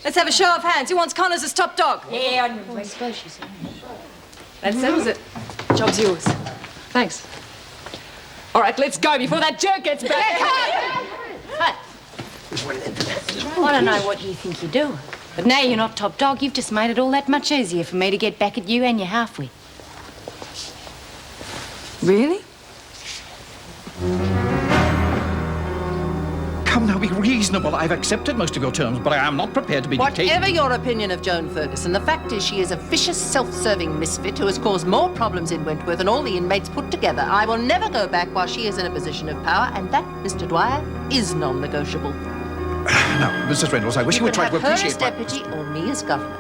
Let's have a show of hands. Who wants Connors as top dog? Yeah, I suppose she's... That settles it. Job's yours. Thanks. All right, let's go before that jerk gets back. I don't know what you think you're doing, but now you're not top dog, you've just made it all that much easier for me to get back at you and your halfwit. Really? Come now, be reasonable. I've accepted most of your terms, but I am not prepared to be dictated. Whatever your opinion of Joan Ferguson, the fact is she is a vicious, self-serving misfit who has caused more problems in Wentworth than all the inmates put together. I will never go back while she is in a position of power, and that, Mr. Dwyer, is non-negotiable. Now, Mrs. Reynolds, I wish you would try to have her appreciate as deputy or me as governor,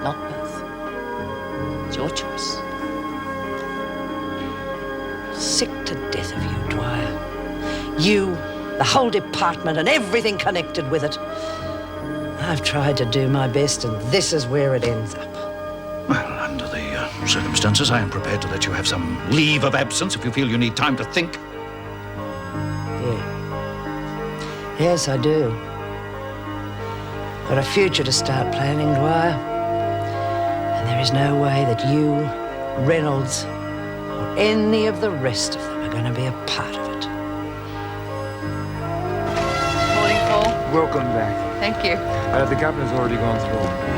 not both. It's your choice. Sick to death of you, Dwyer. You, the whole department and everything connected with it. I've tried to do my best, and this is where it ends up. Well, under the circumstances, I am prepared to let you have some leave of absence if you feel you need time to think. Yeah. Yes, I do. Got a future to start planning, Dwyer. And there is no way that you, Reynolds, or any of the rest of them are going to be a part of it. Morning, Paul. Welcome back. Thank you. The governor's already gone through.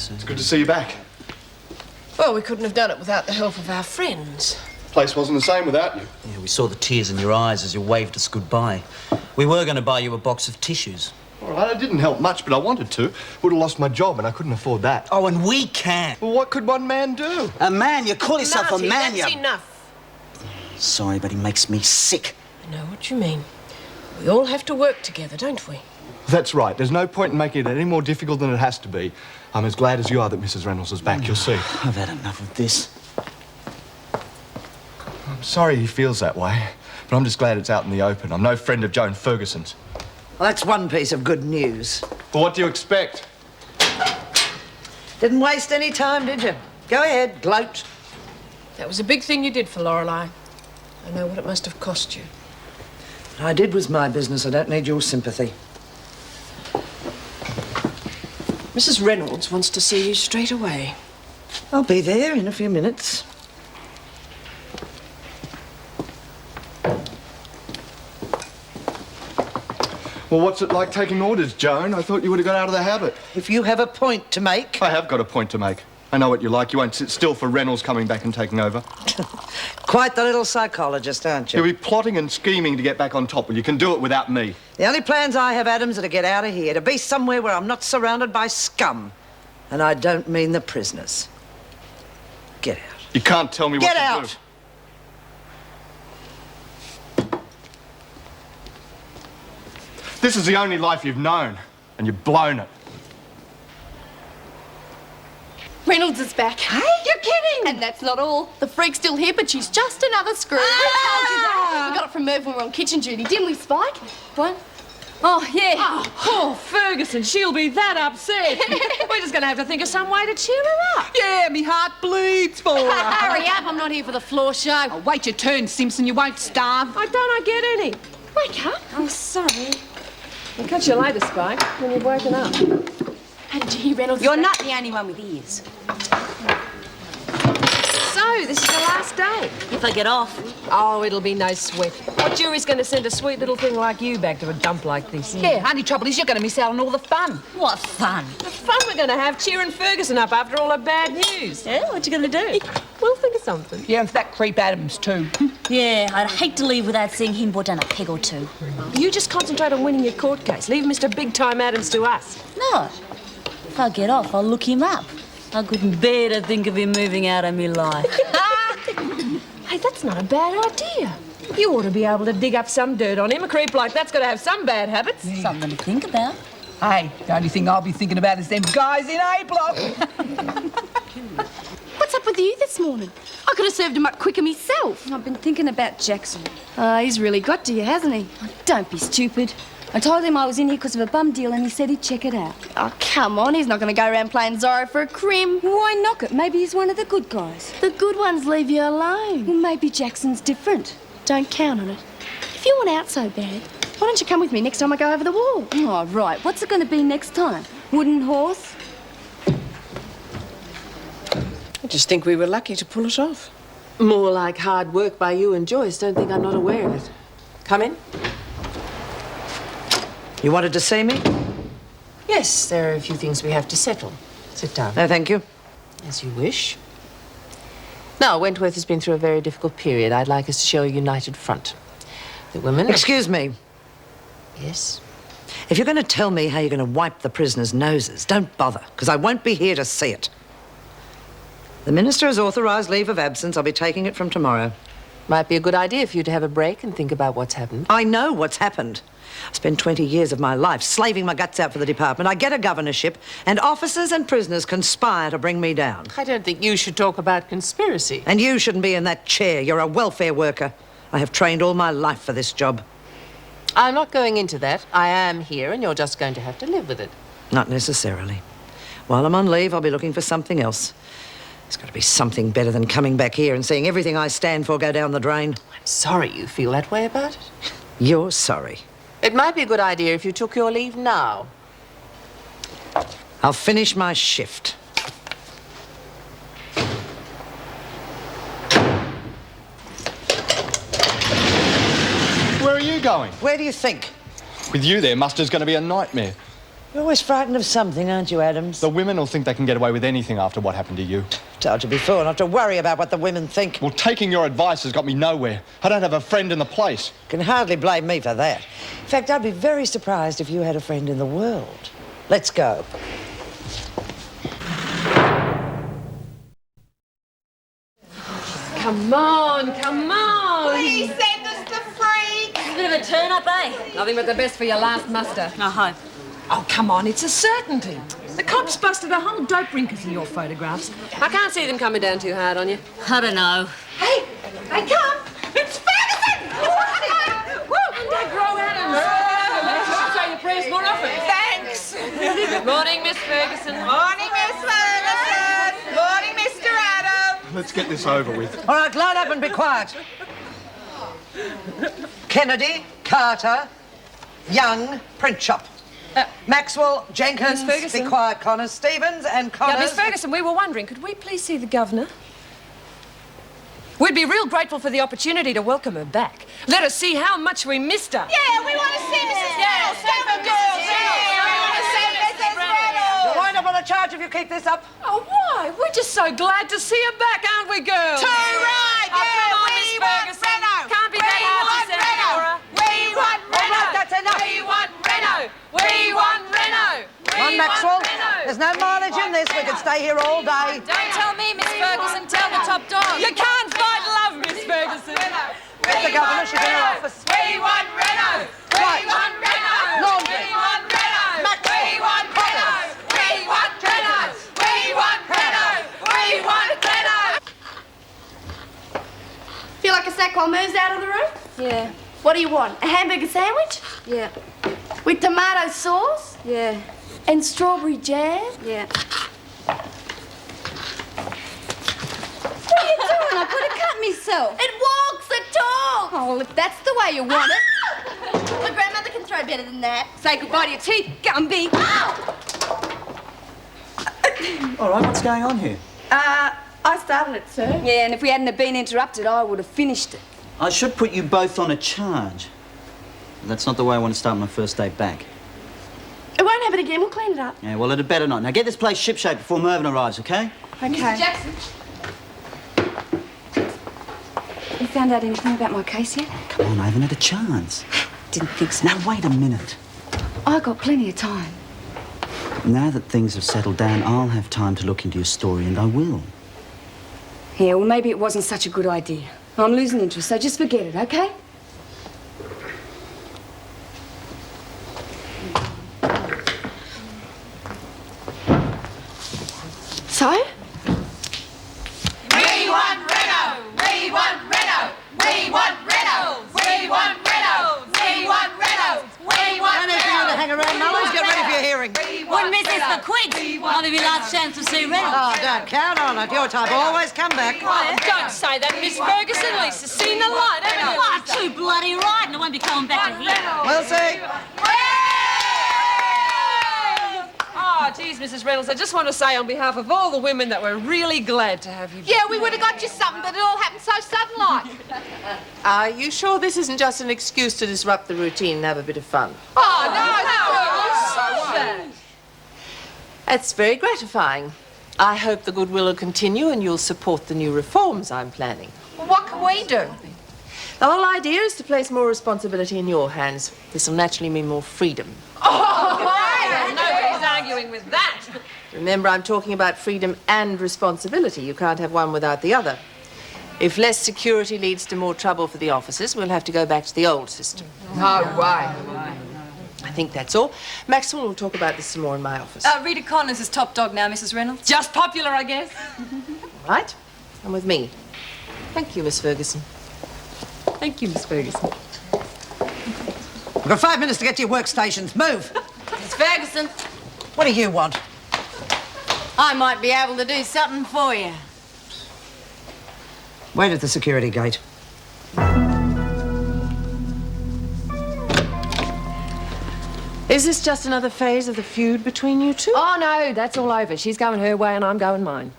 It's good to see you back. Well, we couldn't have done it without the help of our friends. Place wasn't the same without you. Yeah, we saw the tears in your eyes as you waved us goodbye. We were going to buy you a box of tissues. All right, it didn't help much, but I wanted to. Would have lost my job, and I couldn't afford that. Oh, and we can. Well, what could one man do? A man? You call yourself Marty, a man, that's you... enough. Sorry, but he makes me sick. I know what you mean. We all have to work together, don't we? That's right. There's no point in making it any more difficult than it has to be. I'm as glad as you are that Mrs. Reynolds is back. You'll see. I've had enough of this. I'm sorry he feels that way, but I'm just glad it's out in the open. I'm no friend of Joan Ferguson's. Well, that's one piece of good news. Well, what do you expect? Didn't waste any time, did you? Go ahead, gloat. That was a big thing you did for Lorelei. I know what it must have cost you. What I did was my business. I don't need your sympathy. Mrs. Reynolds wants to see you straight away. I'll be there in a few minutes. Well, what's it like taking orders, Joan? I thought you would have got out of the habit. If you have a point to make... I have got a point to make. I know what you like. You won't sit still for Reynolds coming back and taking over. Quite the little psychologist, aren't you? You'll be plotting and scheming to get back on top. Well, you can do it without me. The only plans I have, Adams, are to get out of here, to be somewhere where I'm not surrounded by scum. And I don't mean the prisoners. Get out. You can't tell me what to do. Get out! This is the only life you've known, and you've blown it. Reynolds is back. Hey? You're kidding! And that's not all. The freak's still here, but she's just another screw. Who told you that? We got it from Merv when we were on kitchen duty, didn't we, Spike? What? Oh, yeah. Oh, poor Ferguson. She'll be that upset. We're just going to have to think of some way to cheer her up. Yeah, me heart bleeds for her. Hurry up, I'm not here for the floor show. Oh, wait your turn, Simpson. You won't starve. I don't get any. Wake up. Oh, sorry. I'll catch you later, Spike, when you've woken up. How did you hear Reynolds? You're not the only one with ears. So, this is the last day. If I get off. Oh, it'll be no sweat. What jury's going to send a sweet little thing like you back to a dump like this? Yeah, only trouble is you're going to miss out on all the fun. What fun. The fun we're going to have cheering Ferguson up after all her bad news. Yeah, what you going to do? We'll think of something. Yeah, and for that creep Adams, too. Yeah, I'd hate to leave without seeing him put down a peg or two. You just concentrate on winning your court case. Leave Mr. Big Time Adams to us. No. If I get off, I'll look him up. I couldn't bear to think of him moving out of me life. Hey, that's not a bad idea. You ought to be able to dig up some dirt on him. A creep like that's got to have some bad habits. Something to think about. Hey, the only thing I'll be thinking about is them guys in A block. What's up with you this morning? I could have served him up quicker myself. I've been thinking about Jackson. He's really got to you, hasn't he? Oh, don't be stupid. I told him I was in here because of a bum deal and he said he'd check it out. Oh, come on. He's not going to go around playing Zorro for a crim. Why knock it? Maybe he's one of the good guys. The good ones leave you alone. Well, maybe Jackson's different. Don't count on it. If you want out so bad, why don't you come with me next time I go over the wall? Oh, right. What's it going to be next time? Wooden horse? I just think we were lucky to pull it off. More like hard work by you and Joyce. Don't think I'm not aware of it. Come in. You wanted to see me? Yes, there are a few things we have to settle. Sit down. No, thank you. As you wish. Now, Wentworth has been through a very difficult period. I'd like us to show a united front. The women... Excuse me. Yes? If you're going to tell me how you're going to wipe the prisoners' noses, don't bother, because I won't be here to see it. The Minister has authorised leave of absence. I'll be taking it from tomorrow. Might be a good idea for you to have a break and think about what's happened. I know what's happened. I spent 20 years of my life slaving my guts out for the department. I get a governorship, and officers and prisoners conspire to bring me down. I don't think you should talk about conspiracy. And you shouldn't be in that chair. You're a welfare worker. I have trained all my life for this job. I'm not going into that. I am here, and you're just going to have to live with it. Not necessarily. While I'm on leave, I'll be looking for something else. There's got to be something better than coming back here and seeing everything I stand for go down the drain. I'm sorry you feel that way about it. You're sorry. It might be a good idea if you took your leave now. I'll finish my shift. Where are you going? Where do you think? With you there, muster's going to be a nightmare. You're always frightened of something, aren't you, Adams? The women will think they can get away with anything after what happened to you. Told you before not to worry about what the women think. Well, taking your advice has got me nowhere. I don't have a friend in the place. Can hardly blame me for that. In fact, I'd be very surprised if you had a friend in the world. Let's go. Come on, come on. Please send us the freak. A bit of a turn-up, eh? Nothing but the best for your last muster. I hope. Oh, come on, it's a certainty. The cops busted a whole dope ring because of your photographs. I can't see them coming down too hard on you. I don't know. Hey, they come. It's Ferguson. And they grow Adams. You should say your prayers more often. Thanks. Good morning, Miss Ferguson. Morning, Miss Ferguson. Morning, Mr. Adam. Let's get this over with. All right, line up and be quiet. Kennedy, Carter, Young, Print Shop. Maxwell, Jenkins, Miss Ferguson. be quiet, Connors, Stevens and Connors. Yeah, Miss Ferguson, we were wondering, could we please see the governor? We'd be real grateful for the opportunity to welcome her back. Let us see how much we missed her. Yeah, we want to see Mrs. Reynolds. Seven girls. Yeah, we want to see Mrs. Reynolds. You'll wind up on a charge if you keep this up. Oh, why? We're just so glad to see her back, aren't we, girls? Too right. Oh, Yeah, come on, we Miss want Ferguson. Reno. Can't be We that hard want to say, Reno. Laura. We want Reno. All right, that's enough. We want Reno. We want Reno. Come on, Maxwell. There's no mileage in this. We could stay here all day. Don't tell me, Miss Ferguson. Tell the top dog. You can't fight love, Miss Ferguson. Get the governor. She's in her office. We want Reno. We Right. want Reno. Laundry. We want Reno. Maxwell. We want Reno. We want Reno. We want Reno. We want Reno. Feel like a sack while moves out of the room? Yeah, What do you want? A hamburger sandwich? yeah, With tomato sauce? yeah, And strawberry jam? yeah. What are you doing? I could have cut myself. It walks the talk! Oh, well, if that's the way you want it. My grandmother can throw better than that. Say goodbye to your teeth, Gumby. All right, what's going on here? I started it, sir. Yeah, and if we hadn't have been interrupted, I would have finished it. I should put you both on a charge. That's not the way I want to start my first day back. It won't happen again. We'll clean it up. Yeah, well, it'd better not. Now, get this place shipshape before Mervyn arrives, OK? Okay. Mr. Jackson. You found out anything about my case yet? Come on, I haven't had a chance. Didn't think so. Now, wait a minute. I got plenty of time. Now that things have settled down, I'll have time to look into your story, and I will. Yeah, well, maybe it wasn't such a good idea. I'm losing interest, so just forget it, okay? So? We want Reno. We want Reno. We want Reno. We want Reno. We want Reno. We want Wouldn't miss this for quids. Might be my last chance to see Reynolds. Oh, don't count on it. Your type always come back. Oh, don't say that, Miss Ferguson. Lisa's seen the light, haven't you? Oh, too bloody right, and I won't be coming back to here. We'll see. Oh, geez, Mrs. Reynolds, I just want to say on behalf of all the women that we're really glad to have you back. Yeah, we would have got you something, but it all happened so sudden like. Are you sure this isn't just an excuse to disrupt the routine and have a bit of fun? Oh, no. That's very gratifying. I hope the goodwill will continue and you'll support the new reforms I'm planning. Well, what can we do? The whole idea is to place more responsibility in your hands. This will naturally mean more freedom. Nobody's arguing with that. Remember, I'm talking about freedom and responsibility. You can't have one without the other. If less security leads to more trouble for the officers, we'll have to go back to the old system. No way. I think that's all. Maxwell will talk about this some more in my office. Rita Connors is top dog now, Mrs. Reynolds. Just popular, I guess. Right? Come with me. Thank you, Miss Ferguson. Thank you, Miss Ferguson. We've got 5 minutes to get to your workstations. Move. Miss Ferguson, What do you want? I might be able to do something for you. Wait at the security gate. Is this just another phase of the feud between you two? Oh, no, that's all over. She's going her way and I'm going mine.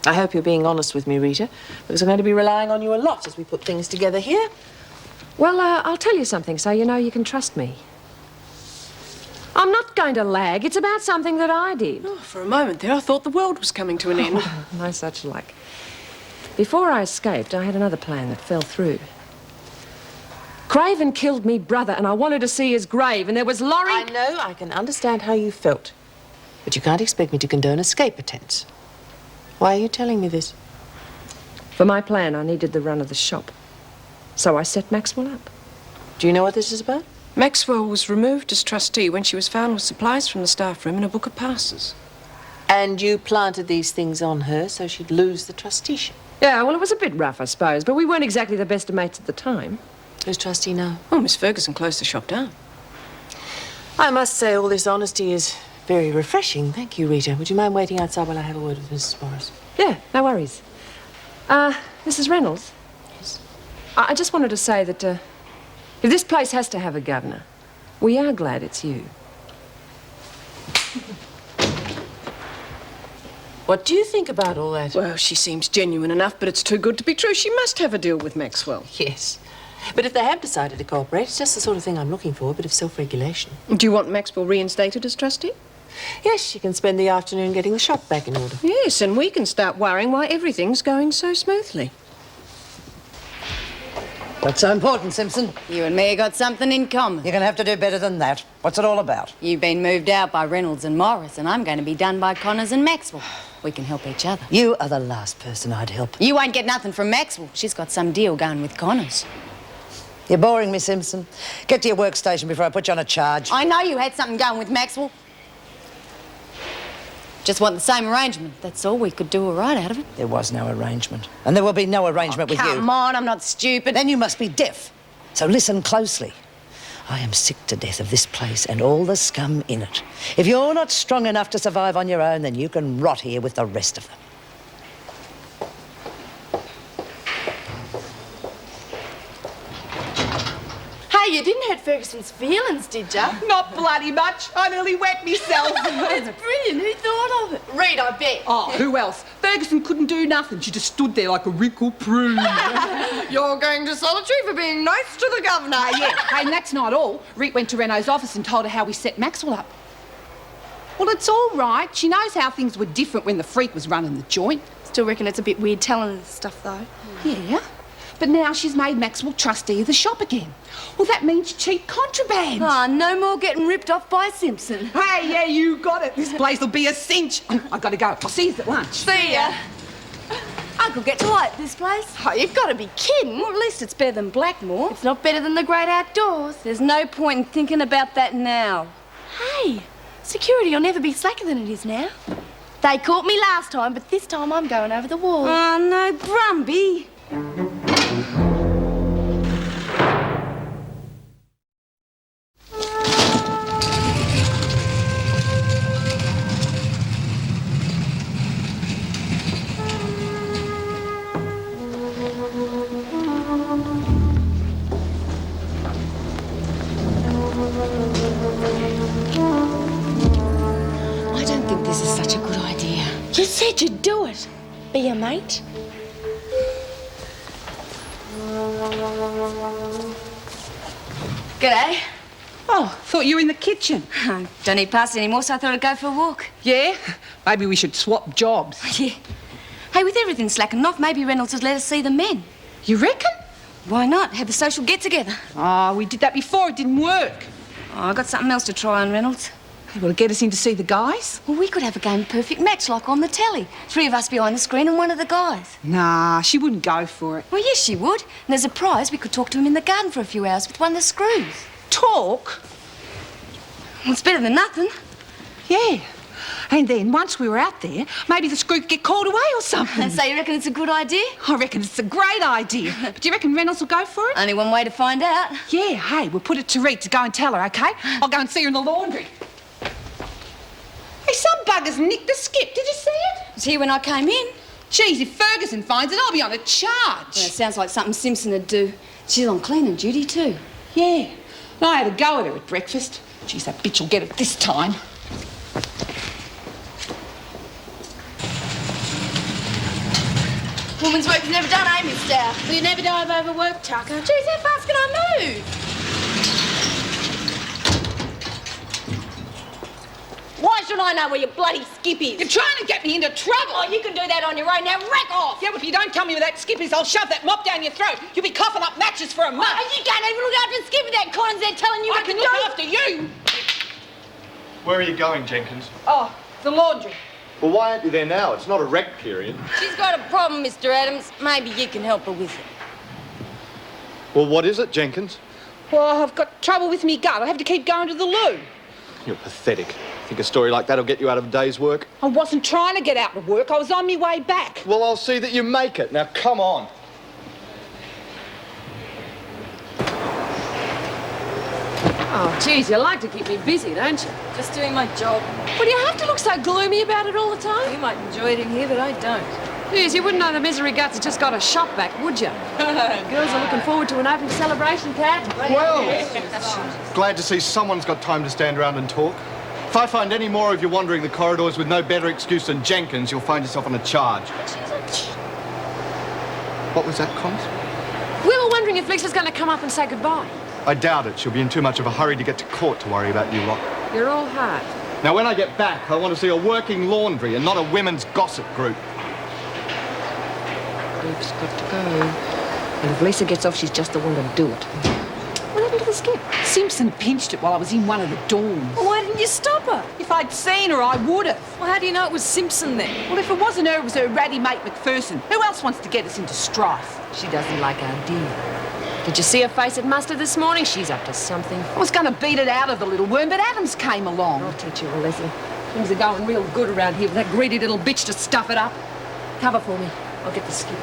I hope you're being honest with me, Rita, because I'm going to be relying on you a lot as we put things together here. Well, I'll tell you something so you know you can trust me. I'm not going to lag. It's about something that I did. Oh, for a moment there, I thought the world was coming to an end. No such luck. Before I escaped, I had another plan that fell through. Craven killed me brother, and I wanted to see his grave, and there was Laurie... I know, I can understand how you felt. But you can't expect me to condone escape attempts. Why are you telling me this? For my plan, I needed the run of the shop. So I set Maxwell up. Do you know what this is about? Maxwell was removed as trustee when she was found with supplies from the staff room and a book of passes. And you planted these things on her so she'd lose the trusteeship? Yeah, well, it was a bit rough, I suppose, but we weren't exactly the best of mates at the time. Who's trustee now? Oh, Miss Ferguson closed the shop down. I must say all this honesty is very refreshing. Thank you, Rita. Would you mind waiting outside while I have a word with Mrs. Morris? Yeah, no worries. Mrs. Reynolds? Yes? I just wanted to say that, if this place has to have a governor, we are glad it's you. What do you think about all that? Well, she seems genuine enough, but it's too good to be true. She must have a deal with Maxwell. Yes. But if they have decided to cooperate, it's just the sort of thing I'm looking for, a bit of self-regulation. Do you want Maxwell reinstated as trustee? Yes, she can spend the afternoon getting the shop back in order. Yes, and we can start worrying why everything's going so smoothly. What's so important, Simpson? You and me have got something in common. You're going to have to do better than that. What's it all about? You've been moved out by Reynolds and Morris, and I'm going to be done by Connors and Maxwell. We can help each other. You are the last person I'd help. You won't get nothing from Maxwell. She's got some deal going with Connors. You're boring me, Simpson. Get to your workstation before I put you on a charge. I know you had something going with Maxwell. Just want the same arrangement. That's all. We could do all right out of it. There was no arrangement. And there will be no arrangement with you. Come on, I'm not stupid. Then you must be deaf. So listen closely. I am sick to death of this place and all the scum in it. If you're not strong enough to survive on your own, then you can rot here with the rest of them. Hey, you didn't hurt Ferguson's feelings, did ya? Not bloody much. I nearly wet myself. That's brilliant. Who thought of it? Reed, I bet. Oh, who else? Ferguson couldn't do nothing. She just stood there like a wrinkled prune. You're going to solitary for being nice to the governor. Yeah, hey, and that's not all. Reet went to Renault's office and told her how we set Maxwell up. Well, it's all right. She knows how things were different when the freak was running the joint. Still reckon it's a bit weird telling her stuff, though. Yeah, but now she's made Maxwell trustee of the shop again. Well, that means cheap contraband. Ah, no more getting ripped off by Simpson. Hey, yeah, you got it. This place will be a cinch. I gotta go. I'll see you at lunch. See ya. Uncle get to like this place. Oh, you've got to be kidding. Well, at least it's better than Blackmore. It's not better than the great outdoors. There's no point in thinking about that now. Hey, security will never be slacker than it is now. They caught me last time, but this time I'm going over the wall. Oh, no, Brumby. such a good idea. You said you'd do it. Be a mate. G'day. Oh, thought you were in the kitchen. Don't need pasta anymore, so I thought I'd go for a walk. Yeah? Maybe we should swap jobs. Yeah. Hey, with everything slacking off, maybe Reynolds would let us see the men. You reckon? Why not? Have a social get-together. Oh, we did that before. It didn't work. Oh, I got something else to try on, Reynolds. Hey, will it get us in to see the guys? Well, we could have a game of perfect match, like on the telly. 3 of us behind the screen and one of the guys. Nah, she wouldn't go for it. Well, yes, she would. And as a prize, we could talk to him in the garden for a few hours with one of the screws. Talk? Well, it's better than nothing. Yeah. And then, once we were out there, maybe the screw could get called away or something. So you reckon it's a good idea? I reckon it's a great idea. But do you reckon Reynolds will go for it? Only one way to find out. Yeah, hey, we'll put it to Reed to go and tell her, OK? I'll go and see her in the laundry. Hey, some bugger's nicked the skip. Did you see it? It was here when I came in. Geez, if Ferguson finds it, I'll be on a charge. Well, it sounds like something Simpson would do. She's on cleaning duty too. Yeah. And I had a go at her at breakfast. Geez, that bitch will get it this time. Woman's work's never done, eh, Miss Dow? Well, you never die of overwork, Tucker. Geez, how fast can I move? Why should I know where your bloody skip is? You're trying to get me into trouble. Oh, you can do that on your own. Now, rack off! Yeah, well, if you don't tell me where that skip is, I'll shove that mop down your throat. You'll be coughing up matches for a month. Oh, you can't even look after the skip without Collins there telling you I what can to look do. after you. Where are you going, Jenkins? Oh, the laundry. Well, why aren't you there now? It's not a rec period. She's got a problem, Mr. Adams. Maybe you can help her with it. Well, what is it, Jenkins? Well, I've got trouble with me gut. I have to keep going to the loo. You're pathetic. Think a story like that'll get you out of a day's work? I wasn't trying to get out of work. I was on my way back. Well, I'll see that you make it. Now, come on. Oh, geez, you like to keep me busy, don't you? Just doing my job. Well, do you have to look so gloomy about it all the time? You might enjoy it in here, but I don't. Geez, you wouldn't know the misery guts has just got a shop back, would you? Girls are looking forward to an opening celebration, Kat. Well, glad to see someone's got time to stand around and talk. If I find any more of you wandering the corridors with no better excuse than Jenkins, you'll find yourself on a charge. What was that, Cons? We were wondering if Lisa's going to come up and say goodbye. I doubt it. She'll be in too much of a hurry to get to court to worry about you lot. You're all hard. Now, when I get back, I want to see a working laundry and not a women's gossip group. We've got to go. And if Lisa gets off, she's just the one to do it. What happened to the skip? Simpson pinched it while I was in one of the dorms. Well, why didn't you stop her? If I'd seen her, I would have. Well, how do you know it was Simpson then? Well, if it wasn't her, it was her ratty mate McPherson. Who else wants to get us into strife? She doesn't like our deal. Did you see her face at muster this morning? She's up to something. I was going to beat it out of the little worm, but Adams came along. I'll teach you a lesson. Things are going real good around here with that greedy little bitch to stuff it up. Cover for me. I'll get the skip.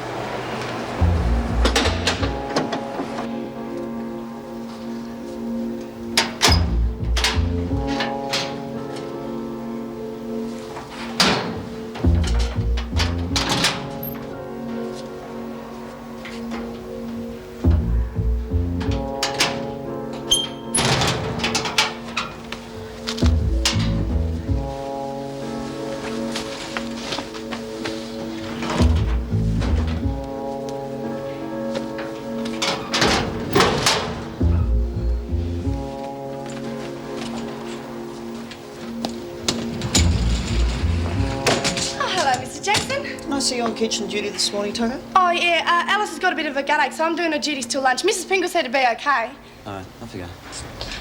See you on kitchen duty this morning, Tucker? Oh, yeah, Alice has got a bit of a guttache, so I'm doing her duties till lunch. Mrs. Pringle said it'd be okay. All right, off you go.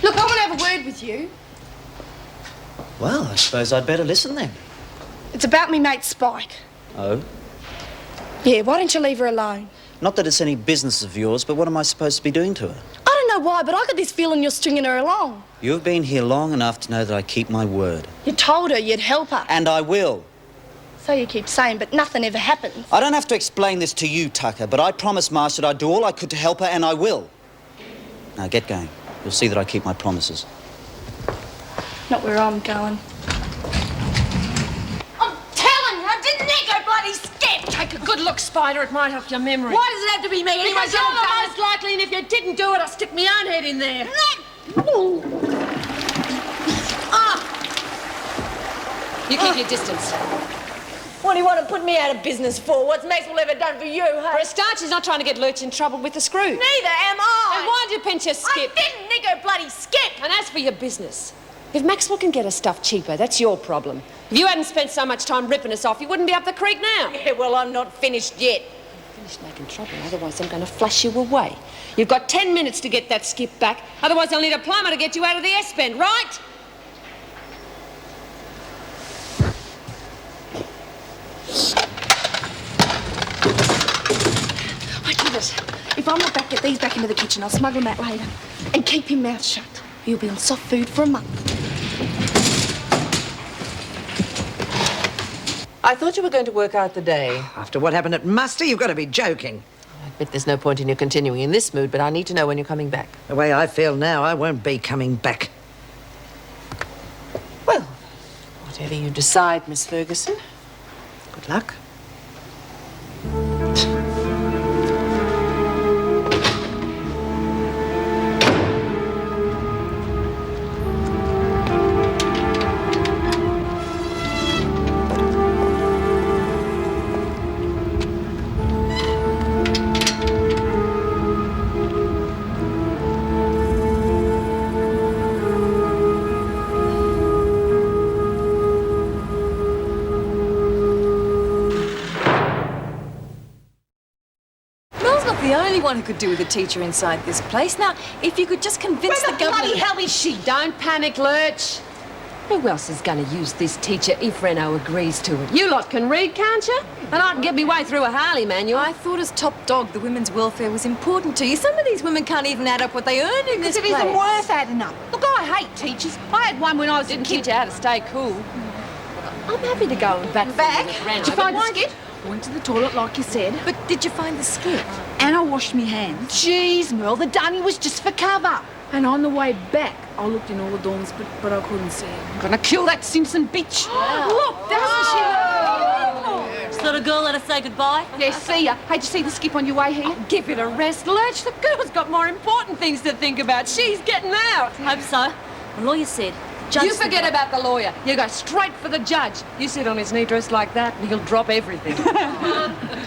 Look, I want to have a word with you. Well, I suppose I'd better listen then. It's about me mate Spike. Oh? Yeah, why don't you leave her alone? Not that it's any business of yours, but what am I supposed to be doing to her? I don't know why, but I got this feeling you're stringing her along. You've been here long enough to know that I keep my word. You told her you'd help her. And I will. So you keep saying, but nothing ever happens. I don't have to explain this to you, Tucker, but I promised Marsh that I'd do all I could to help her, and I will. Now, get going. You'll see that I keep my promises. Not where I'm going. I'm telling you, I didn't nick her bloody skip! Take a good look, Spider. It might help your memory. Why does it have to be me? Because you're the most likely, and if you didn't do it, I'll stick my own head in there. You keep your distance. What do you want to put me out of business for? What's Maxwell ever done for you, hey? For a start, she's not trying to get Lurch in trouble with the screw. Neither am I. And why did you pinch her skip? I didn't nick her bloody skip. And as for your business, if Maxwell can get her stuff cheaper, that's your problem. If you hadn't spent so much time ripping us off, you wouldn't be up the creek now. Yeah, well, I'm not finished yet. Finished making trouble, otherwise I'm going to flush you away. You've got 10 minutes to get that skip back, otherwise I'll need a plumber to get you out of the S-bend, right? I did it. If I'm not back, get these back into the kitchen. I'll smuggle them out later. And keep your mouth shut. You'll be on soft food for a month. I thought you were going to work out the day. After what happened at Muster, you've got to be joking. I admit there's no point in you continuing in this mood, but I need to know when you're coming back. The way I feel now, I won't be coming back. Well, whatever you decide, Miss Ferguson. Good luck. The only one who could do with a teacher inside this place. Now, if you could just convince Where the the government... bloody hell is she? Don't panic, Lurch. Who else is going to use this teacher if Reno agrees to it? You lot can read, can't you? And I can get me way through a Harley manual. I thought as top dog the women's welfare was important to you. Some of these women can't even add up what they earn in this Because it place. isn't worth adding up. Look, I hate teachers. I had one when I was Didn't a kid. teach you how to stay cool. I'm happy to go and back. Did you find the skip? Went to the toilet like you said. But did you find the skip? And I washed my hands. Jeez, Merle, the dunny was just for cover. And on the way back, I looked in all the dorms, but I couldn't see it. I'm gonna kill that Simpson bitch. Look, doesn't she? Is that a girl let us say goodbye? Yeah, see ya. How'd you see the skip on your way here? Give it a rest, Lurch. The girl's got more important things to think about. She's getting out. Hope so. The lawyer said. You forget about the lawyer. You go straight for the judge. You sit on his knee dressed like that, and he'll drop everything.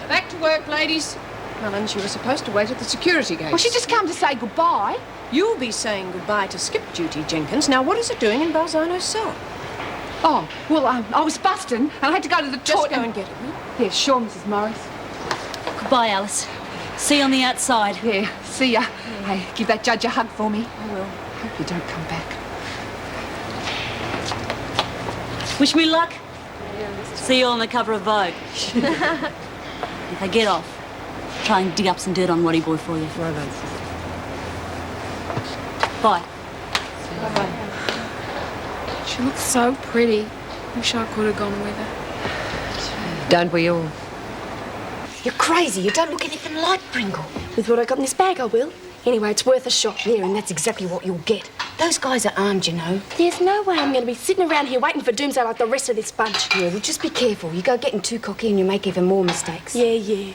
Back to work, ladies. Helen, she was supposed to wait at the security gate. Well, she just come to say goodbye. You'll be saying goodbye to skip duty, Jenkins. Now, what is it doing in Balzano's cell? Oh, well, I was busting, and I had to go to the Just toilet. go and get it, will you? Yeah, sure, Mrs. Morris. Goodbye, Alice. See you on the outside. Yeah, see ya. Hey, give that judge a hug for me. I will. Hope you don't come back. Wish me luck. See you on the cover of Vogue. If I get off, try and dig up some dirt on Waddy Boy for you. Right on. Bye. Bye-bye. She looks so pretty. Wish I could have gone with her. Don't we all? You're crazy. You don't look anything like Pringle. With what I got in this bag, I will. Anyway, it's worth a shot there, and that's exactly what you'll get. Those guys are armed, you know. There's no way I'm going to be sitting around here waiting for doomsday like the rest of this bunch. Yeah, well, just be careful. You go getting too cocky and you make even more mistakes. Yeah, yeah.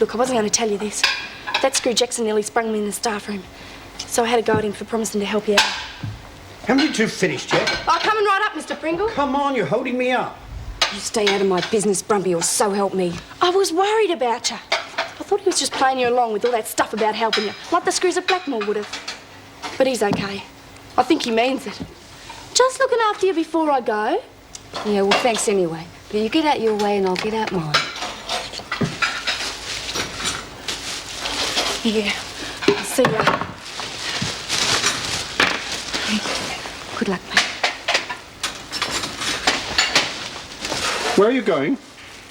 Look, I wasn't going to tell you this. That screw Jackson nearly sprung me in the staff room. So I had to go at him for promising to help you out. Haven't you two finished yet? Oh, coming right up, Mr. Pringle. Come on, you're holding me up. You stay out of my business, Brumby, or so help me. I was worried about you. I thought he was just playing you along with all that stuff about helping you, like the screws at Blackmore would have. But he's okay. I think he means it. Just looking after you before I go. Yeah, well, thanks anyway. But you get out your way and I'll get out mine. Yeah. I'll see you. Good luck, mate. Where are you going?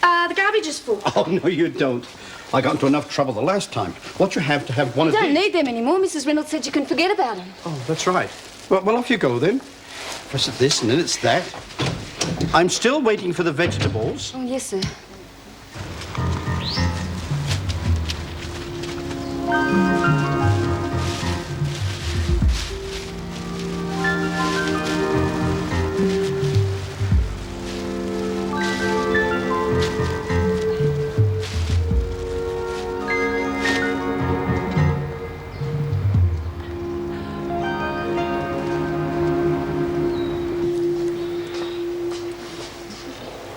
The garbage is full. Oh, no, you don't. I got into enough trouble the last time. What you have to have one You of don't these. need them anymore. Mrs. Reynolds said you can forget about them. Oh, that's right. Well, off you go then. First it's this and then it's that. I'm still waiting for the vegetables. Oh, yes, sir.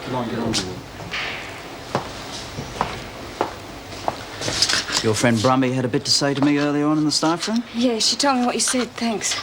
Come on, get on board. Your friend Brumby had a bit to say to me earlier on in the staff room? Yeah, she told me what you said, thanks.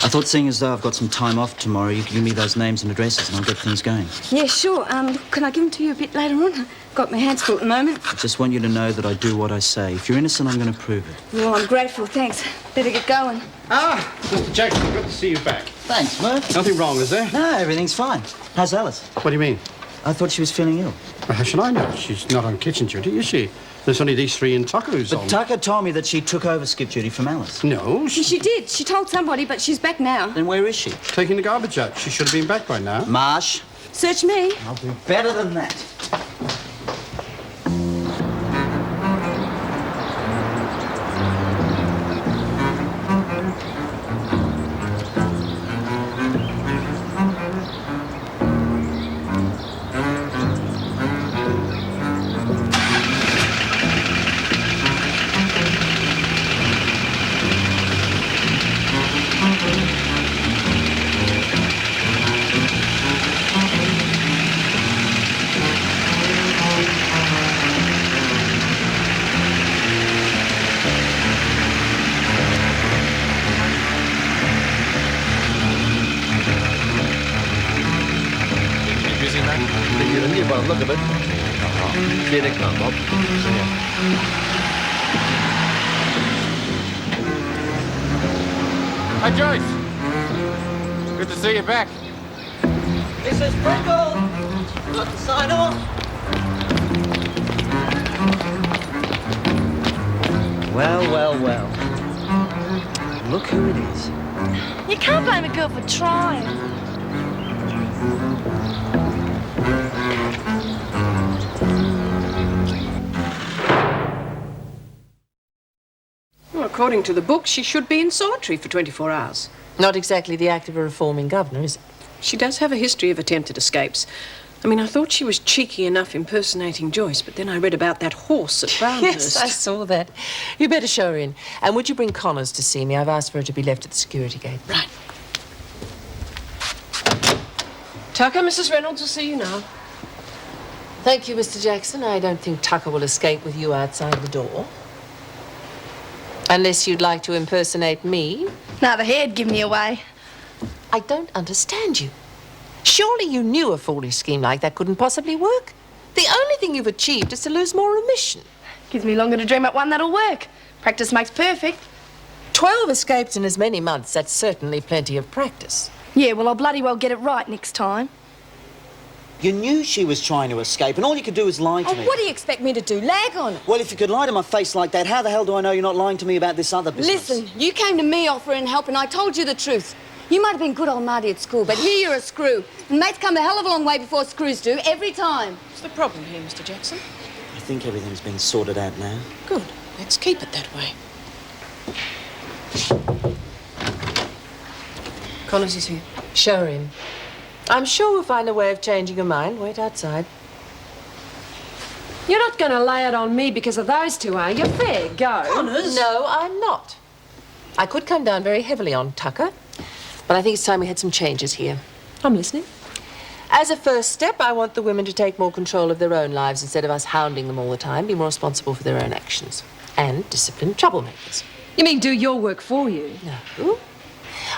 I thought, seeing as though I've got some time off tomorrow, you could give me those names and addresses and I'll get things going. Yeah, sure. Can I give them to you a bit later on? I've got my hands full at the moment. I just want you to know that I do what I say. If you're innocent, I'm going to prove it. Well, I'm grateful, thanks. Better get going. Ah, Mr. Jackson, good to see you back. Thanks, Murph. Nothing wrong, is there? No, everything's fine. How's Alice? What do you mean? I thought she was feeling ill. Well, how should I know? She's not on kitchen duty, is she? There's only these three in Tucker who's on. But Tucker told me that she took over skip duty from Alice. No, She did. She told somebody, but she's back now. Then where is she? taking the garbage out. She should have been back by now. Marsh. Search me. I'll do better than that. Look at it. Here they come, Bob. Hi, Joyce. Good to see you back. This is Pringle. Got to sign off. Well. Look who it is. You can't blame a girl for trying. Well, according to the book, she should be in solitary for 24 hours. Not exactly the act of a reforming governor, is it? She does have a history of attempted escapes. I mean, I thought she was cheeky enough impersonating Joyce, but then I read about that horse at Brownhurst. Yes, I saw that. You better show her in. And would you bring Connors to see me? I've asked for her to be left at the security gate. Right. Tucker, Mrs. Reynolds will see you now. Thank you, Mr. Jackson. I don't think Tucker will escape with you outside the door. Unless you'd like to impersonate me. Now the hair'd give me away. I don't understand you. Surely you knew a foolish scheme like that couldn't possibly work. The only thing you've achieved is to lose more remission. Gives me longer to dream up one that'll work. Practice makes perfect. 12 escapes in as many months, that's certainly plenty of practice. Yeah, well, I'll bloody well get it right next time. You knew she was trying to escape, and all you could do is lie to me. What do you expect me to do? Lag on it? Well, if you could lie to my face like that, how the hell do I know you're not lying to me about this other business? Listen, you came to me offering help, and I told you the truth. You might have been good old Marty at school, but here you're a screw. And mates come a hell of a long way before screws do, every time. What's the problem here, Mr. Jackson? I think everything's been sorted out now. Good. Let's keep it that way. Connors is here. Show her in. I'm sure we'll find a way of changing her mind. Wait outside. You're not going to lay it on me because of those two, are you? Fair go. Connors? No, I'm not. I could come down very heavily on Tucker, but I think it's time we had some changes here. I'm listening. As a first step, I want the women to take more control of their own lives instead of us hounding them all the time, be more responsible for their own actions, and discipline troublemakers. You mean do your work for you? No.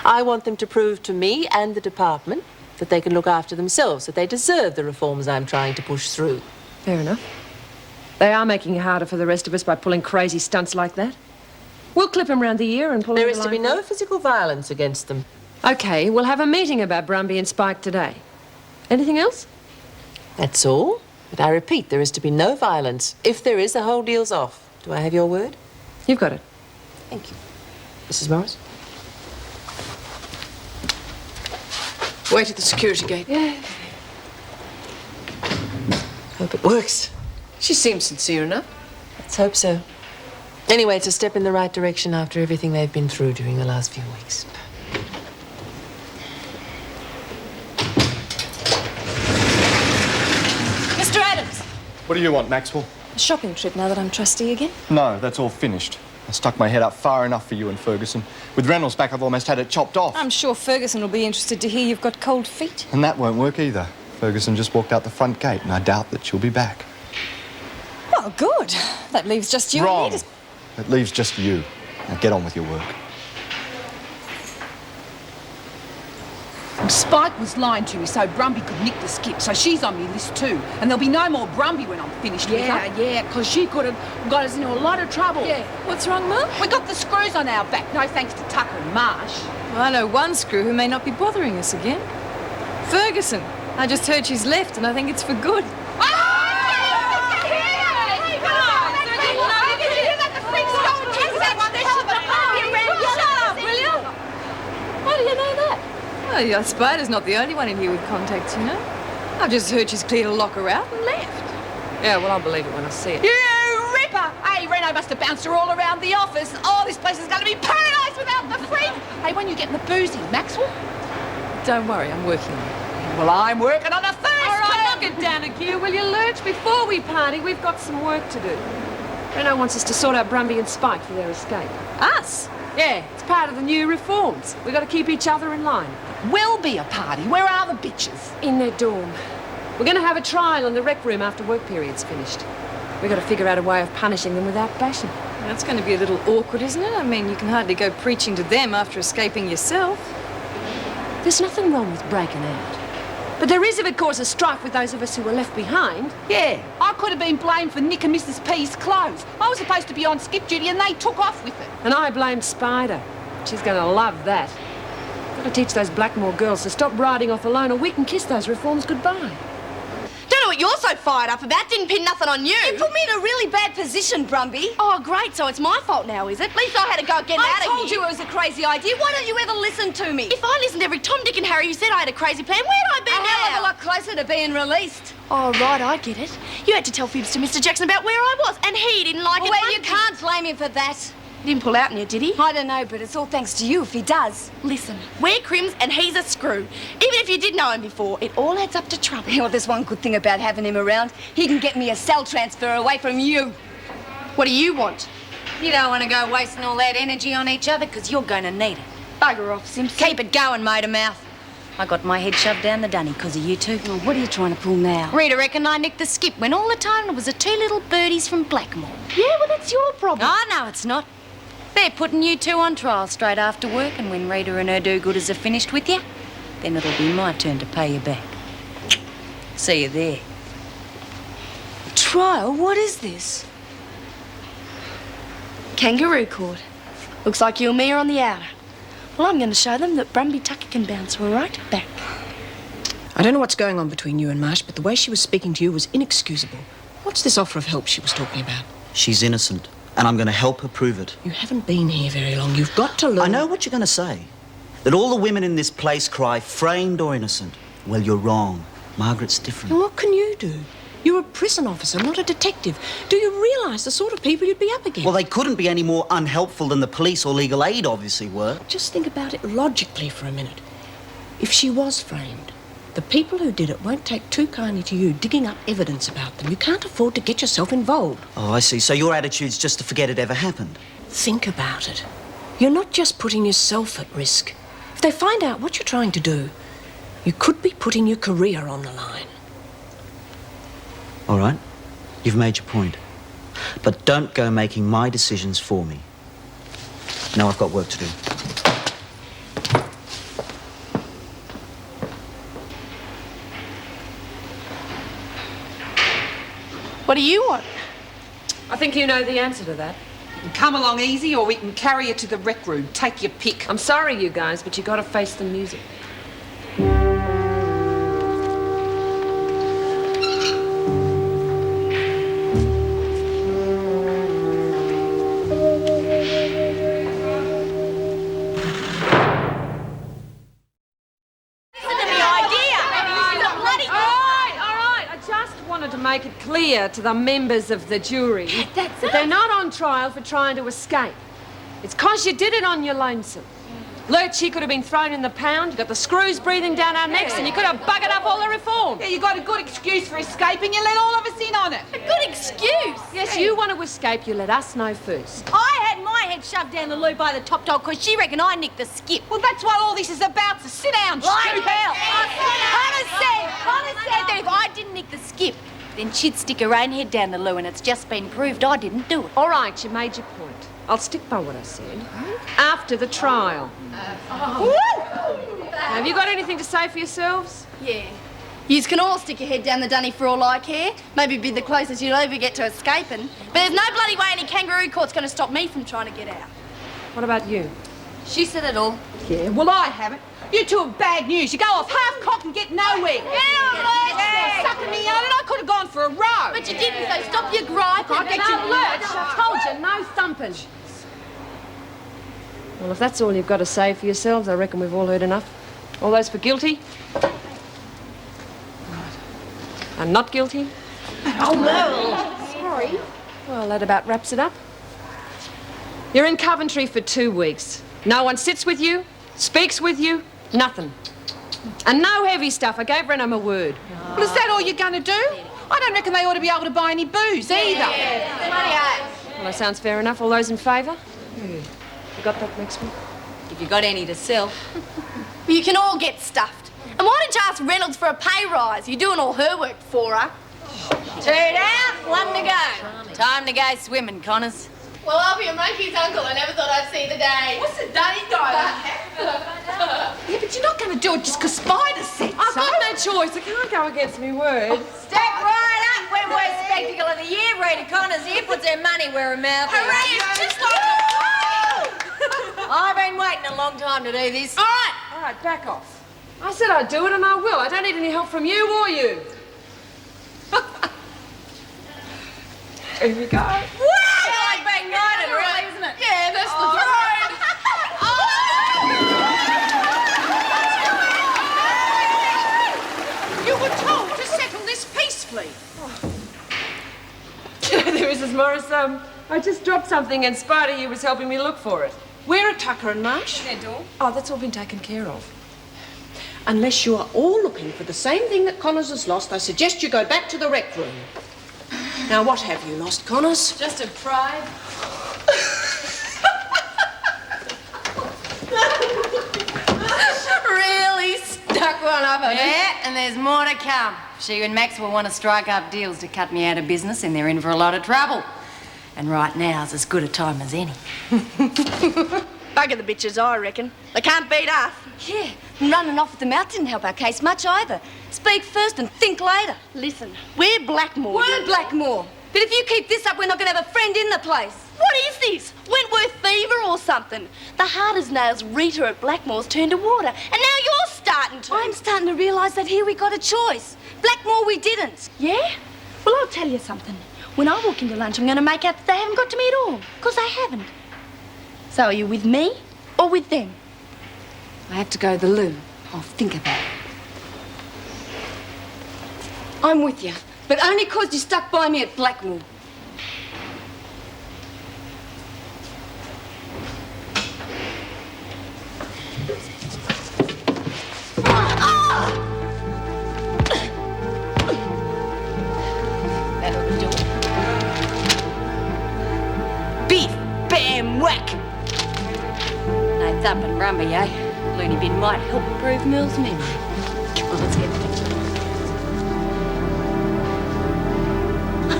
I want them to prove to me and the department that they can look after themselves, that they deserve the reforms I'm trying to push through. Fair enough. They are making it harder for the rest of us by pulling crazy stunts like that. We'll clip them round the ear and pull them. There is to be no physical violence against them. OK, we'll have a meeting about Brumby and Spike today. Anything else? That's all. But I repeat, there is to be no violence. If there is, the whole deal's off. Do I have your word? You've got it. Thank you. Mrs. Morris? Wait at the security gate. Yeah. Hope it works. She seems sincere enough. Let's hope so. Anyway, it's a step in the right direction after everything they've been through during the last few weeks. Mr. Adams! What do you want, Maxwell? A shopping trip now that I'm trustee again? No, that's all finished. I stuck my head up far enough for you and Ferguson. With Reynolds back, I've almost had it chopped off. I'm sure Ferguson will be interested to hear you've got cold feet. And that won't work either. Ferguson just walked out the front gate, and I doubt that she'll be back. Well, good. That leaves just you Wrong. and me to... It leaves just you. Now get on with your work. Spike was lying to me so Brumby could nick the skip, so she's on my list too. And there'll be no more Brumby when I'm finished with her. Yeah, because she could have got us into a lot of trouble. Yeah. What's wrong, Mum? We got the screws on our back, no thanks to Tucker and Marsh. Well, I know one screw who may not be bothering us again. Ferguson. I just heard she's left, and I think it's for good. Oh, Spider's not the only one in here with contacts, you know. I've just heard she's cleared a locker out and left. Yeah, well, I'll believe it when I see it. You ripper! Hey, Reno must have bounced her all around the office. Oh, this place is going to be paradise without the freak. Hey, when you getting the boozy, Maxwell? Don't worry, I'm working on it. Well, I'm working on a thirst. All right, knock it down a gear, will you, Lurch? Before we party, we've got some work to do. Reno wants us to sort out Brumby and Spike for their escape. Us? Yeah, it's part of the new reforms. We've got to keep each other in line. Will be a party. Where are the bitches? In their dorm. We're going to have a trial in the rec room after work period's finished. We've got to figure out a way of punishing them without bashing. That's going to be a little awkward, isn't it? I mean, you can hardly go preaching to them after escaping yourself. There's nothing wrong with breaking out. But there is if it causes strife with those of us who were left behind. Yeah, I could have been blamed for Nick and Mrs. P's clothes. I was supposed to be on skip duty and they took off with it. And I blamed Spider. She's going to love that. Got to teach those Blackmore girls to stop riding off alone or we can kiss those reforms goodbye. Don't know what you're so fired up about. Didn't pin nothing on you. You put me in a really bad position, Brumby. Oh, great. So it's my fault now, is it? At least I had to go get out of here. I told you it was a crazy idea. Why don't you ever listen to me? If I listened to every Tom, Dick and Harry who said I had a crazy plan, where'd I be A hell of now? a lot closer to being released. Oh, right, I get it. You had to tell fibs to Mr. Jackson about where I was, and he didn't like it. Well, you can't blame him for that. He didn't pull out on you, did he? I don't know, but it's all thanks to you if he does. Listen, we're crims and he's a screw. Even if you did know him before, it all adds up to trouble. Well, there's one good thing about having him around. He can get me a cell transfer away from you. What do you want? You don't want to go wasting all that energy on each other because you're going to need it. Bugger off, Simpson. Keep it going, Motormouth. I got my head shoved down the dunny because of you two. Oh, what are you trying to pull now? Rita reckoned I nicked the skip when all the time it was the two little birdies from Blackmore. Yeah, well, that's your problem. Oh, no, it's not. They're putting you two on trial straight after work, and when Rita and her do-gooders are finished with you, then it'll be my turn to pay you back. See you there. Trial? What is this? Kangaroo court. Looks like you and me are on the outer. Well, I'm going to show them that Brumby Tucker can bounce right back. I don't know what's going on between you and Marsh, but the way she was speaking to you was inexcusable. What's this offer of help she was talking about? She's innocent, and I'm going to help her prove it. You haven't been here very long. You've got to learn... I know what you're going to say. That all the women in this place cry framed or innocent. Well, you're wrong. Margaret's different. And what can you do? You're a prison officer, not a detective. Do you realise the sort of people you'd be up against? Well, they couldn't be any more unhelpful than the police or legal aid obviously were. Just think about it logically for a minute. If she was framed, the people who did it won't take too kindly to you digging up evidence about them. You can't afford to get yourself involved. Oh, I see. So your attitude's just to forget it ever happened. Think about it. You're not just putting yourself at risk. If they find out what you're trying to do, you could be putting your career on the line. All right, you've made your point. But don't go making my decisions for me. Now I've got work to do. What do you want? I think you know the answer to that. You can come along easy or we can carry you to the rec room. Take your pick. I'm sorry, you guys, but you got to face the music. Make it clear to the members of the jury that they're not on trial for trying to escape. It's 'cause you did it on your lonesome. Lurch, he could have been thrown in the pound, you got the screws breathing down our necks, and you could have buggered up all the reform. Yeah, you got a good excuse for escaping. You let all of us in on it. A good excuse? Yes, you want to escape, you let us know first. I had my head shoved down the loo by the top dog because she reckoned I nicked the skip. Well, that's what all this is about, so sit down, Like stupid. hell. Honest, then she'd stick her own head down the loo, and it's just been proved I didn't do it. All right, you made your point. I'll stick by what I said. After the trial. Have you got anything to say for yourselves? Yeah. Yous can all stick your head down the dunny for all I care. Maybe be the closest you'll ever get to escaping. But there's no bloody way any kangaroo court's going to stop me from trying to get out. What about you? She said it all. Yeah, well, I haven't. You two are bad news. You go off half-cocked and get nowhere. Yeah, Sucking me out, and I could have gone for a row. But you didn't, so stop your gripe. I'll get you lurch. I told you, no thumping. Well, if that's all you've got to say for yourselves, I reckon we've all heard enough. All those for guilty? And not guilty? Oh, no. Sorry. Well, that about wraps it up. You're in Coventry for 2 weeks. No one sits with you, speaks with you, nothing. And no heavy stuff. I gave Reno my word. Well, is that all you're going to do? I don't reckon they ought to be able to buy any booze either. Well, that sounds fair enough. All those in favour? You got that next one? If you got any to sell. Well, you can all get stuffed. And why don't you ask Reynolds for a pay rise? You're doing all her work for her. 2 down, 1 to go. Time to go swimming, Connors. Well, I'll be a monkey's uncle. I never thought I'd see the day. What's the daddy guy? Yeah, but you're not going to do it just because Spider said so. I've got no choice. I can't go against me word. Step right up when we're spectacle of the year. Rita Connors here puts her money where her mouth is. Hooray, it's just like I've been waiting a long time to do this. All right, back off. I said I'd do it, and I will. I don't need any help from you or you. Here we go. It's like being knighted, really, isn't it? Yeah, that's the throne. You were told to settle this peacefully. There, Mrs. Morris. I just dropped something, and Spider here was helping me look for it. Where are Tucker and Marsh? Their door. Oh, that's all been taken care of. Unless you are all looking for the same thing that Connors has lost, I suggest you go back to the rec room. Now, what have you lost, Connors? Just a pride. Really stuck one up, yeah, and there's more to come. She and Maxwell want to strike up deals to cut me out of business, and they're in for a lot of trouble. And right now's as good a time as any. Bugger the bitches, I reckon. They can't beat us. Yeah, and running off with the mouth didn't help our case much either. Speak first and think later. Listen, we're Blackmore. We're Blackmore. But if you keep this up, we're not going to have a friend in the place. What is this? Wentworth fever or something? The hard as nails Rita at Blackmore's turned to water, and now you're starting to. I'm starting to realise that here we got a choice. Blackmore we didn't. Yeah? Well, I'll tell you something. When I walk into lunch, I'm going to make out that they haven't got to me at all, because they haven't. So are you with me or with them? I have to go to the loo. I'll think about it. I'm with you, but only 'cause you stuck by me at Blackmore. That'll do it. Beef, bam, whack. No thump and rumby, eh? Looney bin might help improve Mill's memory. Well, let's get it.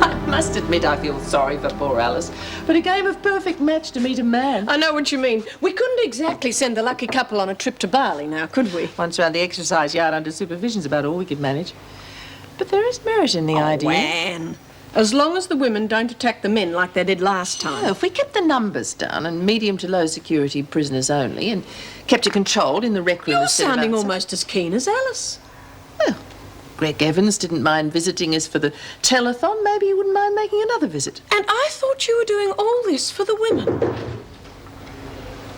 I must admit I feel sorry for poor Alice, but a game of perfect match to meet a man. I know what you mean. We couldn't exactly send the lucky couple on a trip to Bali now, could we? Once round the exercise yard under supervision's about all we could manage. But there is merit in the idea. Anne. As long as the women don't attack the men like they did last time. Oh, if we kept the numbers down and medium to low security prisoners only and kept it controlled in the rec room... You're sounding almost as keen as Alice. Well, Greg Evans didn't mind visiting us for the telethon. Maybe he wouldn't mind making another visit. And I thought you were doing all this for the women.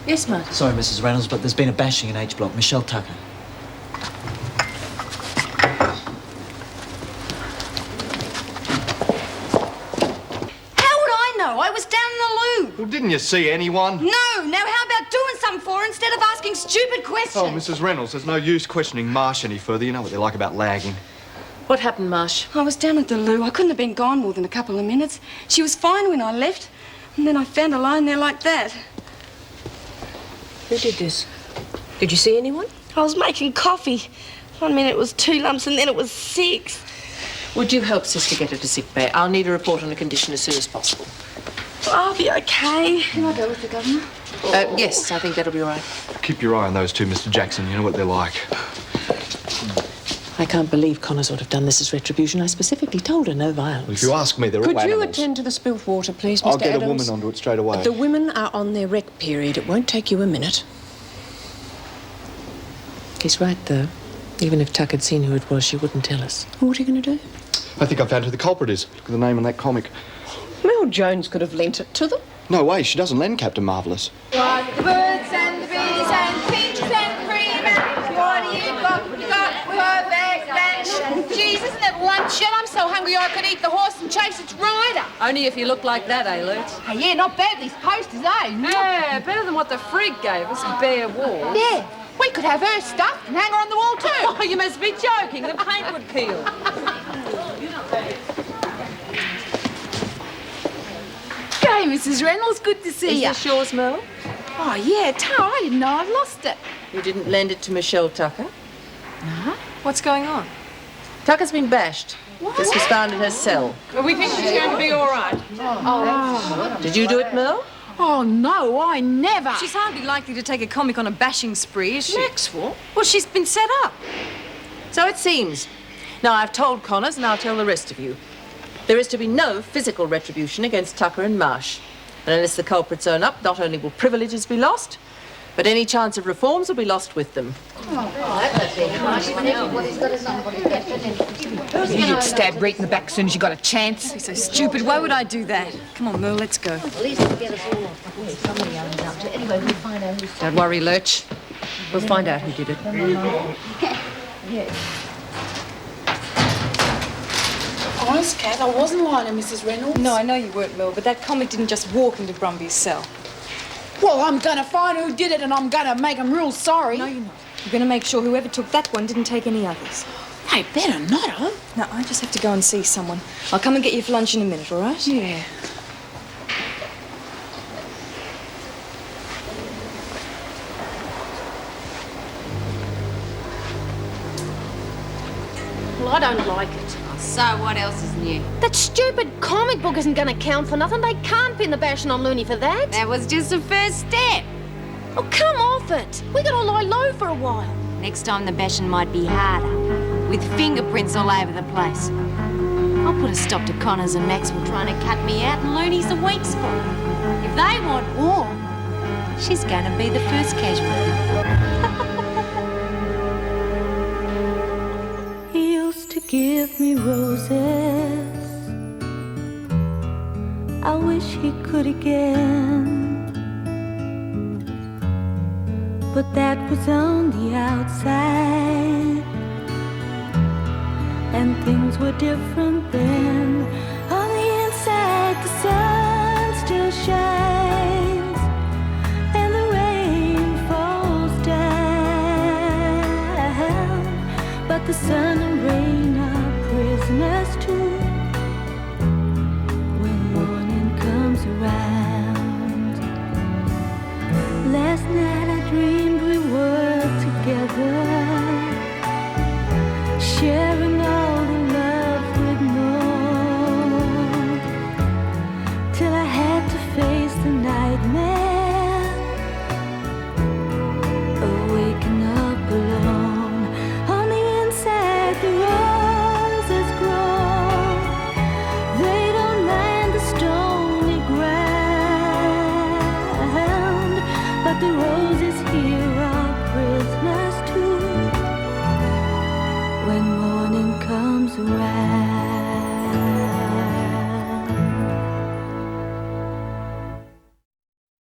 Yes, Martin. Sorry, Mrs. Reynolds, but there's been a bashing in H Block. Michelle Tucker. I was down in the loo. Well, didn't you see anyone? No. Now, how about doing something for her instead of asking stupid questions? Oh, Mrs. Reynolds, there's no use questioning Marsh any further. You know what they're like about lagging. What happened, Marsh? I was down at the loo. I couldn't have been gone more than a couple of minutes. She was fine when I left, and then I found her lying there like that. Who did this? Did you see anyone? I was making coffee. 1 minute it was 2 lumps and then it was 6. Would you help Sister get her to sick bay? I'll need a report on her condition as soon as possible. I'll be okay. Can I go with the governor? Yes, I think that'll be all right. Keep your eye on those two, Mr. Jackson. You know what they're like. I can't believe Connors would have done this as retribution. I specifically told her no violence. Well, if you ask me, they're all Could you animals. attend to the spilt water, please, Mr. I'll get Adams? a woman onto it straight away. The women are on their rec period. It won't take you a minute. He's right, though. Even if Tuck had seen who it was, she wouldn't tell us. What are you going to do? I think I found who the culprit is. Look at the name on that comic. Mel Jones could have lent it to them. No way, she doesn't lend Captain Marvellous. Like the birds and the bees and peaches and cream and what do you got? You got perfect lunch. Jeez, isn't it lunch yet? I'm so hungry I could eat the horse and chase its rider. Only if you look like that, eh, Lutz? Hey, yeah, not bad, these posters, eh? Yeah, better than what the frig gave us, bare walls. Yeah, we could have her stuffed and hang her on the wall too. Oh, you must be joking. The paint would peel. Hey, Mrs. Reynolds, good to see you. Is this yours, Mel? Oh, yeah, Tara, I didn't know I'd lost it. You didn't lend it to Michelle Tucker? No. What's going on? Tucker's been bashed. What? This was found in her cell. Well, we think she's going to be all right. Did you do it, Mel? Oh, no, I never. She's hardly likely to take a comic on a bashing spree, is she? Maxwell? Well, she's been set up. So it seems. Now, I've told Connors, and I'll tell the rest of you. There is to be no physical retribution against Tucker and Marsh. And unless the culprits own up, not only will privileges be lost, but any chance of reforms will be lost with them. You'd stab Reet in the back as soon as you got a chance. You're so stupid. Why would I do that? Come on, Merle, let's go. Don't worry, Lurch. We'll find out who did it. Honest, Cat, I wasn't lying to Mrs. Reynolds. No, I know you weren't, Merle, but that comic didn't just walk into Brumby's cell. Well, I'm gonna find who did it and I'm gonna make them real sorry. No, you're not. You're going to make sure whoever took that one didn't take any others. Hey, better not, huh? No, I just have to go and see someone. I'll come and get you for lunch in a minute, all right? Yeah. Well, I don't like it. So what else is new? That stupid comic book isn't going to count for nothing. They can't pin the bashing on Looney for that. That was just the first step. Oh, come off it. We got to lie low for a while. Next time the bashing might be harder, with fingerprints all over the place. I'll put a stop to Connors and Maxwell trying to cut me out, and Looney's the weak spot. If they want war, she's going to be the first casualty. He used to give me roses. I wish he could again. But that was on the outside, and things were different then. On the inside, the sun still shines, and the rain falls down. But the sun and rain are prisoners too when morning comes around. Last night I dreamed we were together, sharing all the love we'd known, till I had to face the nightmare of waking up alone. On the inside the roses grow, they don't mind the stony ground, but the roses here are prisoners too when morning comes around.